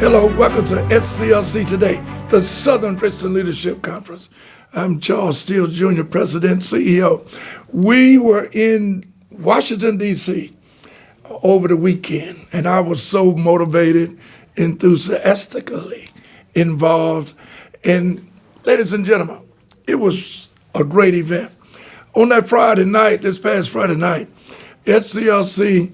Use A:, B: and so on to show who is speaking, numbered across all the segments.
A: Hello, welcome to SCLC Today, the Southern Christian Leadership Conference. I'm Charles Steele, Jr., President, CEO. We were in Washington, D.C. over the weekend, and I was so motivated, enthusiastically involved. And ladies and gentlemen, it was a great event. On that Friday night, this past Friday night, SCLC,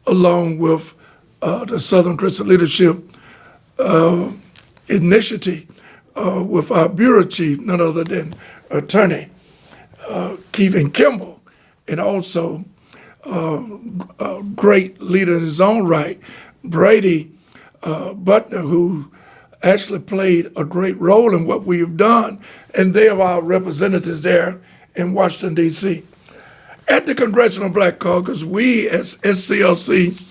A: along with the Southern Christian Leadership Initiative, with our bureau chief, none other than Attorney Kevin Kimball, and also a great leader in his own right, Brady Butner, who actually played a great role in what we have done, and they are our representatives there in Washington, D.C. At the Congressional Black Caucus, we as SCLC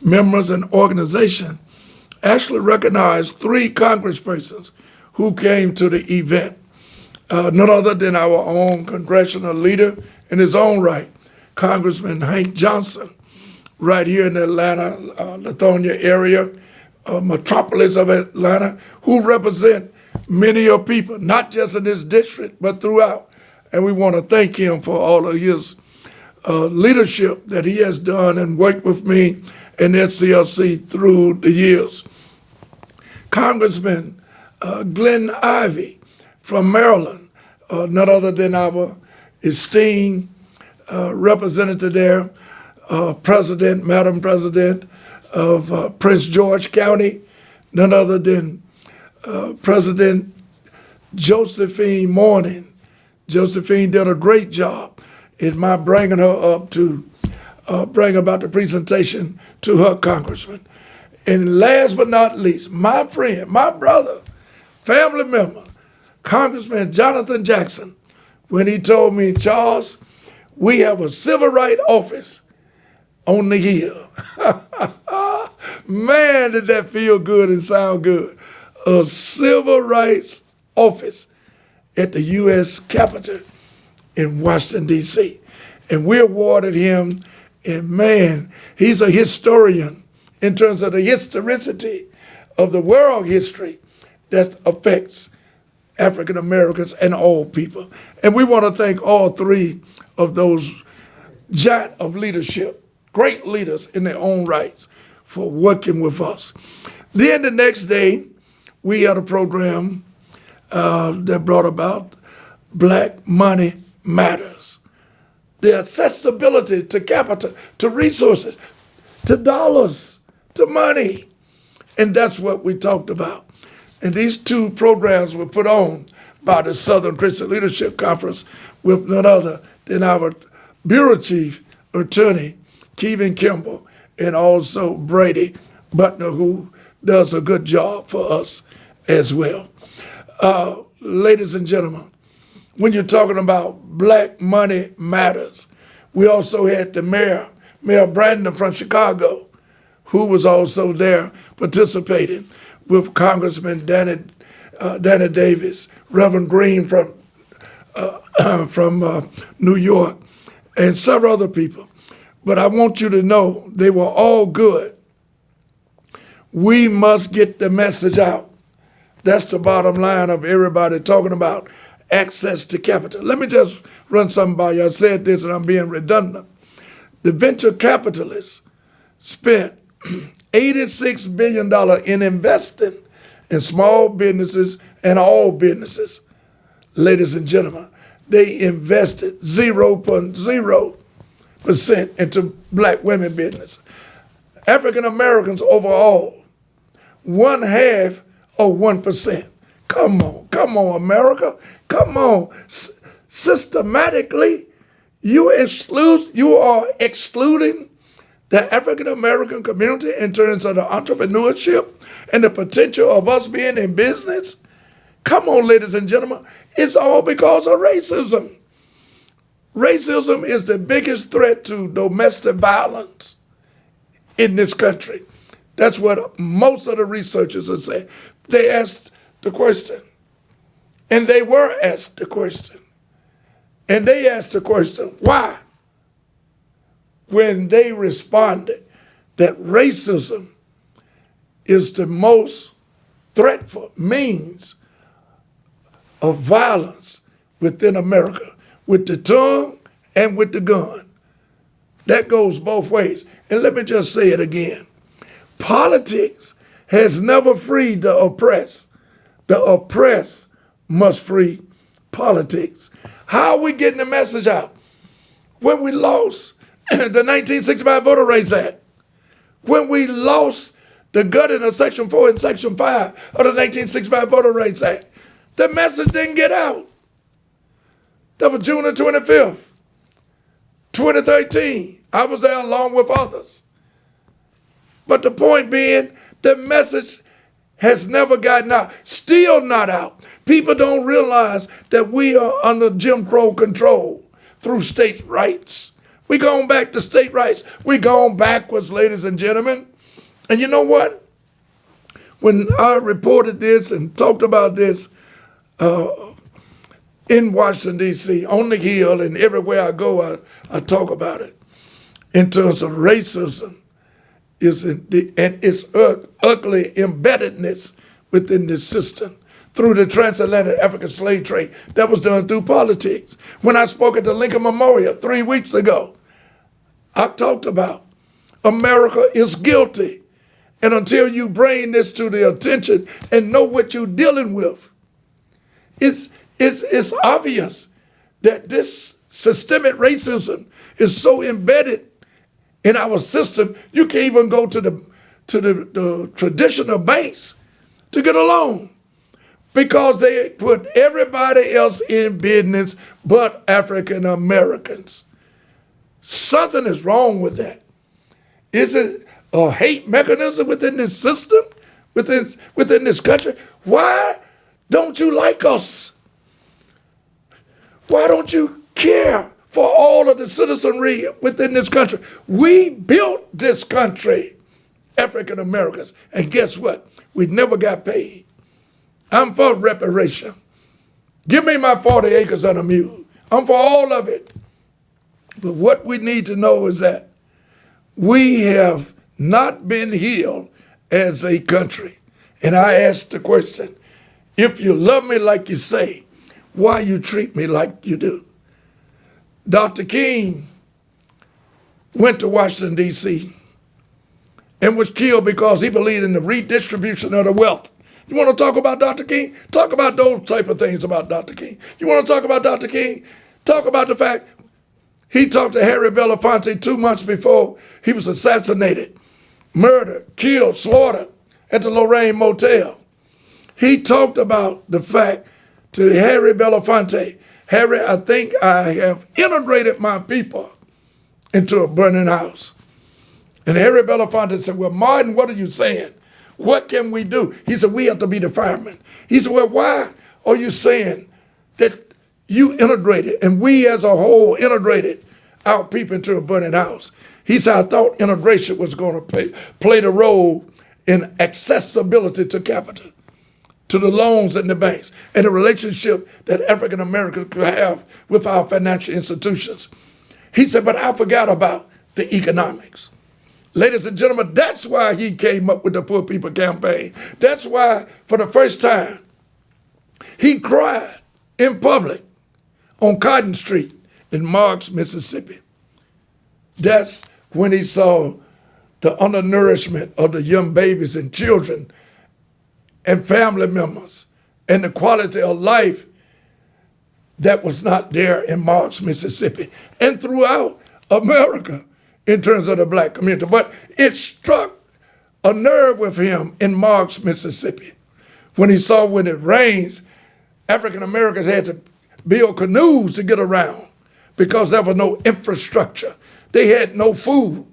A: members and organization actually recognized 3 congresspersons who came to the event. None other than our own congressional leader in his own right, Congressman Hank Johnson, right here in the Atlanta, Lithonia area, metropolis of Atlanta, who represent many of people, not just in this district, but throughout. And we want to thank him for all of his leadership that he has done and worked with me and SCLC through the years. Congressman Glenn Ivey from Maryland, none other than our esteemed representative there, Madam President of Prince George County, none other than President Josephine Mourning. Josephine did a great job in my bringing her up to bring about the presentation to her congressman. And last but not least, my friend, my brother, family member, Congressman Jonathan Jackson, when he told me, Charles, we have a civil rights office on the hill. Man, did that feel good and sound good. A civil rights office at the U.S. Capitol in Washington, D.C. And we awarded him, and man, he's a historian in terms of the historicity of the world history that affects African Americans and all people. And we want to thank all 3 of those giant of leadership, great leaders in their own rights, for working with us. Then the next day, we had a program that brought about Black Money Matters. The accessibility to capital, to resources, to dollars, to money. And that's what we talked about. And these 2 programs were put on by the Southern Christian Leadership Conference with none other than our bureau chief, Attorney Kevin Kimball, and also Brady Butner, who does a good job for us as well. Ladies and gentlemen, when you're talking about Black Money Matters, we also had the Mayor Brandon from Chicago, who was also there participating with Congressman Danny Davis, Reverend Green from New York, and several other people. But I want you to know they were all good. We must get the message out. That's the bottom line of everybody talking about access to capital. Let me just run something by you. I said this and I'm being redundant. The venture capitalists spent $86 billion in investing in small businesses and all businesses. Ladies and gentlemen, they invested 0.0% into Black women business. African Americans overall, 1/2 of 1%. Come on, America. Come on. Systematically, you are excluding the African American community in terms of the entrepreneurship and the potential of us being in business. Come on, ladies and gentlemen. It's all because of racism. Racism is the biggest threat to domestic violence in this country. That's what most of the researchers are saying. They asked the question, and they were asked the question. And they asked the question, why? When they responded that racism is the most threatful means of violence within America, with the tongue and with the gun. That goes both ways. And let me just say it again. Politics has never freed the oppressed. The oppressed must free politics. How are we getting the message out? When we lost the 1965 Voter Rights Act, when we lost the gutting of Section 4 and Section 5 of the 1965 Voter Rights Act, the message didn't get out. That was June the 25th, 2013. I was there along with others. But the point being, the message has never gotten out, still not out. People don't realize that we are under Jim Crow control through state rights. We're going back to state rights. We're going backwards, ladies and gentlemen. And you know what? When I reported this and talked about this in Washington, D.C., on the Hill, and everywhere I go, I talk about it in terms of racism and its ugly embeddedness within this system through the transatlantic African slave trade that was done through politics. When I spoke at the Lincoln Memorial 3 weeks ago, I talked about America is guilty. And until you bring this to the attention and know what you're dealing with, it's obvious that this systemic racism is so embedded in our system, you can't even go to the traditional banks to get a loan because they put everybody else in business but African Americans. Something is wrong with that. Is it a hate mechanism within this system, within this country? Why don't you like us? Why don't you care for all of the citizenry within this country? We built this country, African Americans, and guess what? We never got paid. I'm for reparation. Give me my 40 acres and a mule. I'm for all of it. But what we need to know is that we have not been healed as a country. And I ask the question, if you love me like you say, why you treat me like you do? Dr. King went to Washington, D.C. and was killed because he believed in the redistribution of the wealth. You want to talk about Dr. King? Talk about those type of things about Dr. King. You want to talk about Dr. King? Talk about the fact he talked to Harry Belafonte 2 months before he was assassinated, murdered, killed, slaughtered at the Lorraine Motel. He talked about the fact to Harry Belafonte, Harry, I think I have integrated my people into a burning house. And Harry Belafonte said, well, Martin, what are you saying? What can we do? He said, we have to be the firemen. He said, well, why are you saying that you integrated and we as a whole integrated our people into a burning house? He said, I thought integration was going to play the role in accessibility to capital, to the loans and the banks, and the relationship that African Americans could have with our financial institutions. He said, but I forgot about the economics. Ladies and gentlemen, that's why he came up with the Poor People Campaign. That's why, for the first time, he cried in public on Cotton Street in Marks, Mississippi. That's when he saw the undernourishment of the young babies and children and family members and the quality of life that was not there in Marks, Mississippi, and throughout America in terms of the black community. But it struck a nerve with him in Marks, Mississippi, when he saw when it rains, African Americans had to build canoes to get around because there was no infrastructure. They had no food.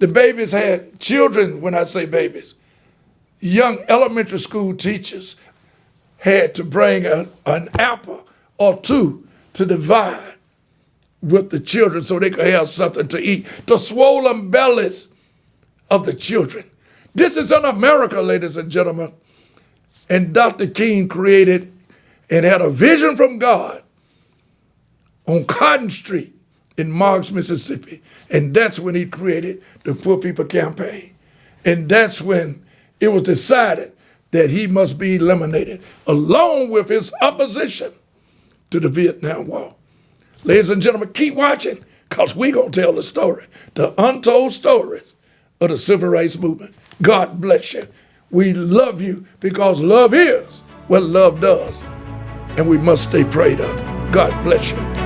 A: The babies had children, when I say babies, young elementary school teachers had to bring an apple or two to divide with the children so they could have something to eat. The swollen bellies of the children. This is in America, ladies and gentlemen. And Dr. King created and had a vision from God on Cotton Street in Marks, Mississippi. And that's when he created the Poor People Campaign. And that's when it was decided that he must be eliminated, along with his opposition to the Vietnam War. Ladies and gentlemen, keep watching, because we're going to tell the story, the untold stories of the civil rights movement. God bless you. We love you because love is what love does, and we must stay prayed up. God bless you.